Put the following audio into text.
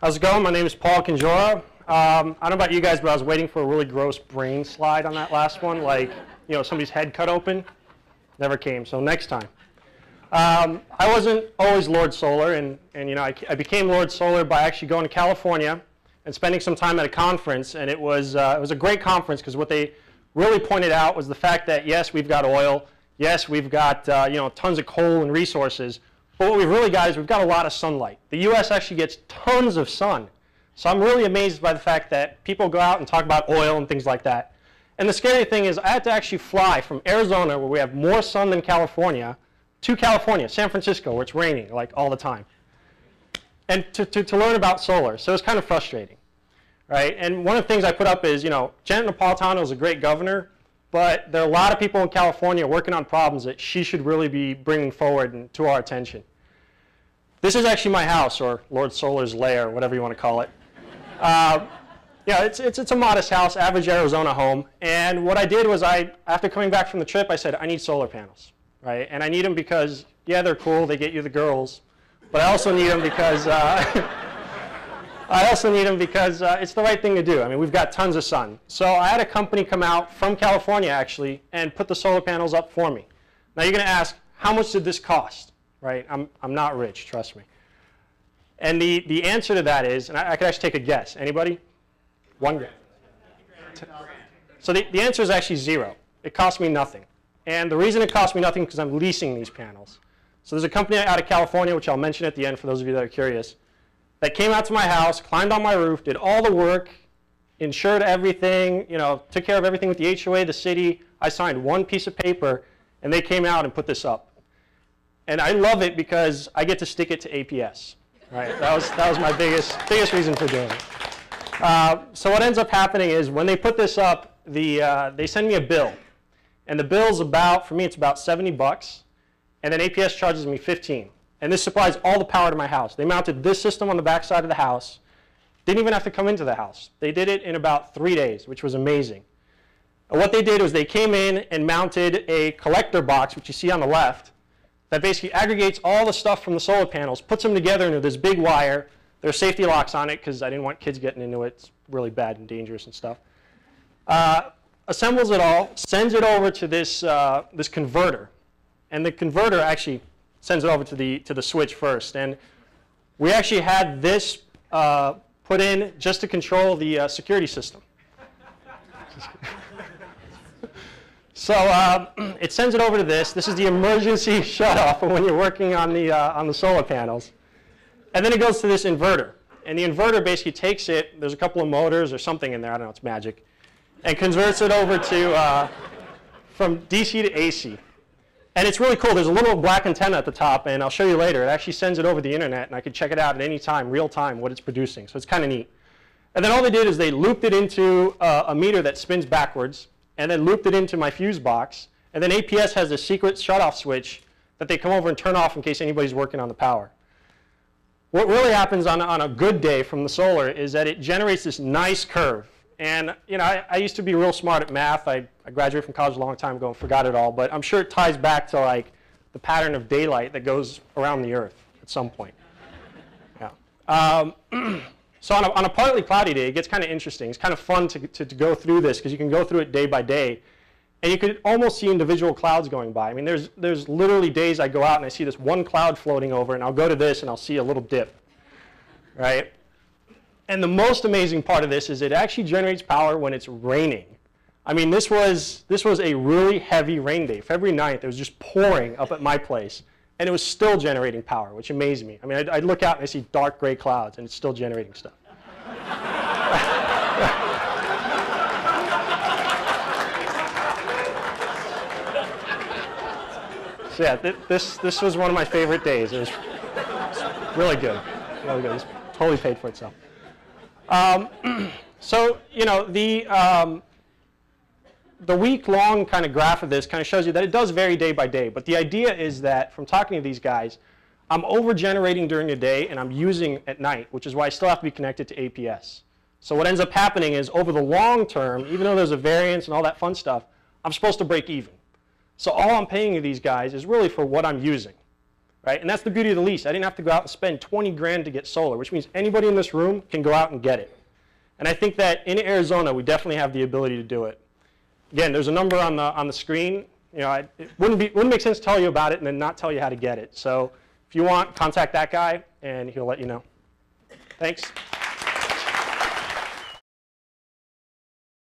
How's it going? My name is Paul Kenjora. I don't know about you guys, but I was waiting for a really gross brain slide on that last one, like, you know, somebody's head cut open. Never came, so next time. I wasn't always Lord Solar, and you know, I became Lord Solar by actually going to California and spending some time at a conference, and it was a great conference because what they really pointed out was the fact that yes, we've got oil, yes, we've got you know, tons of coal and resources, but what we've really got is we've got a lot of sunlight. The U.S. actually gets tons of sun, so I'm really amazed by the fact that people go out and talk about oil and things like that. And the scary thing is I had to actually fly from Arizona, where we have more sun than California, to California, San Francisco, where it's raining like all the time, and to learn about solar. So it's kind of frustrating, right? And one of the things I put up is, you know, Janet Napolitano is a great governor, but there are a lot of people in California working on problems that she should really be bringing forward and to our attention. This is actually my house, or Lord Solar's lair, whatever you want to call it. Yeah, it's a modest house, average Arizona home. And what I did was after coming back from the trip, I said, I need solar panels, right? And I need them because, yeah, they're cool, they get you the girls. But I also need them because, it's the right thing to do. I mean, we've got tons of sun. So I had a company come out from California, actually, and put the solar panels up for me. Now you're going to ask, how much did this cost? Right? I'm not rich, trust me. And the answer to that is, and I could actually take a guess. Anybody? $1 grand. So the answer is actually zero. It cost me nothing. And the reason it cost me nothing is because I'm leasing these panels. So there's a company out of California, which I'll mention at the end for those of you that are curious, that came out to my house, climbed on my roof, did all the work, insured everything, you know, took care of everything with the HOA, the city. I signed one piece of paper, and they came out and put this up. And I love it because I get to stick it to APS. Right? That was my biggest reason for doing it. So what ends up happening is when they put this up, they send me a bill. And the bill's about, for me, it's about $70. And then APS charges me $15. And this supplies all the power to my house. They mounted this system on the back side of the house. Didn't even have to come into the house. They did it in about 3 days, which was amazing. And what they did was they came in and mounted a collector box, which you see on the left, that basically aggregates all the stuff from the solar panels, puts them together into this big wire. There are safety locks on it because I didn't want kids getting into it. It's really bad and dangerous and stuff. Assembles it all, sends it over to this, this converter. And the converter actually sends it over to the switch first. And we actually had this put in just to control the security system. So it sends it over to this. This is the emergency shutoff for when you're working on the solar panels. And then it goes to this inverter. And the inverter basically takes it, there's a couple of motors or something in there, I don't know, it's magic, and converts it over to, from DC to AC. And it's really cool. There's a little black antenna at the top, and I'll show you later. It actually sends it over the internet, and I can check it out at any time, real time, what it's producing. So it's kind of neat. And then all they did is they looped it into a meter that spins backwards, and then looped it into my fuse box. And then APS has a secret shutoff switch that they come over and turn off in case anybody's working on the power. What really happens on a good day from the solar is that it generates this nice curve. And you know, I used to be real smart at math. I graduated from college a long time ago and forgot it all. But I'm sure it ties back to like the pattern of daylight that goes around the Earth at some point. Yeah. So on a partly cloudy day, it gets kind of interesting. It's kind of fun to go through this because you can go through it day by day. And you could almost see individual clouds going by. I mean, there's literally days I go out and I see this one cloud floating over, and I'll go to this and I'll see a little dip, right? And the most amazing part of this is it actually generates power when it's raining. I mean, this was a really heavy rain day. February 9th, it was just pouring up at my place. And it was still generating power, which amazed me. I mean, I'd look out and I see dark gray clouds, and it's still generating stuff. So yeah, this was one of my favorite days. It was really good. Really good. It was totally paid for itself. So, you know, the week-long kind of graph of this kind of shows you that it does vary day by day. But the idea is that from talking to these guys, I'm over-generating during the day and I'm using at night, which is why I still have to be connected to APS. So what ends up happening is over the long term, even though there's a variance and all that fun stuff, I'm supposed to break even. So all I'm paying these guys is really for what I'm using. right? And that's the beauty of the lease. I didn't have to go out and spend 20 grand to get solar, which means anybody in this room can go out and get it. And I think that in Arizona, we definitely have the ability to do it. Again, there's a number on the screen. You know, it wouldn't make sense to tell you about it and then not tell you how to get it. So if you want, contact that guy, and he'll let you know. Thanks.